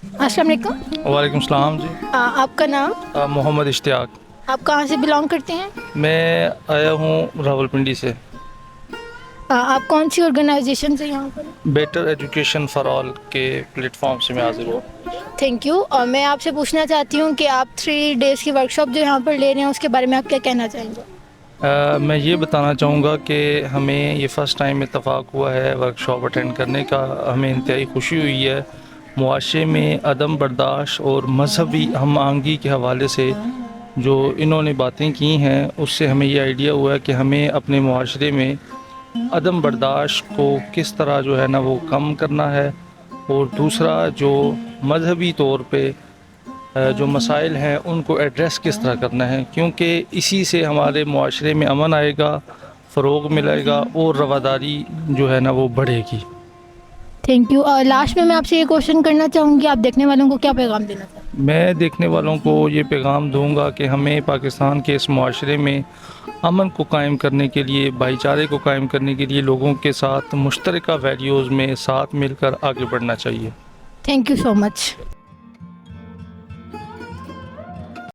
अस्सलाम वालेकुम। वालेकुम सलाम जी। आपका नाम? मोहम्मद इश्तियाक। आप कहाँ से बिलोंग करते हैं? मैं आया हूँ रावलपिंडी से। आप कौन सी ऑर्गेनाइजेशन से यहाँ पर? बेटर एजुकेशन फॉर ऑल के प्लेटफॉर्म से मैं हाजिर हूँ। Thank you. और मैं आपसे पूछना चाहती हूँ कि आप 3 डेज़ की वर्कशॉप जो यहाँ पर ले रहे हैं उसके बारे में आप क्या कहना चाहेंगे? मैं ये बताना चाहूँगा कि हमें ये फ़र्स्ट टाइम इत्तफ़ाक़ हुआ है वर्कशॉप अटेंड करने का। हमें इंतहाई खुशी हुई है। मुआशरे में अदम बर्दाश्त और मजहबी हम आहंगी के हवाले से जो इन्होंने बातें की हैं उससे हमें ये आइडिया हुआ है कि हमें अपने मुआशरे में अदम बर्दाश्त को किस तरह जो है ना वो कम करना है, और दूसरा जो मजहबी तौर पे जो मसाइल हैं उनको एड्रेस किस तरह करना है, क्योंकि इसी से हमारे मुआशरे में अमन आएगा, फ़रोग़ मिलेगा और रवादारी जो है ना वो बढ़ेगी। Thank you. और लास्ट में मैं आपसे ये क्वेश्चन करना चाहूँगी, आप देखने वालों को क्या पैगाम देना चाहते हैं? मैं देखने वालों को ये पैगाम दूंगा कि हमें पाकिस्तान के इस मुआशरे में अमन को कायम करने के लिए, भाईचारे को कायम करने के लिए लोगों के साथ मुश्तरका वैल्यूज़ में साथ मिलकर आगे बढ़ना चाहिए। Thank you so much.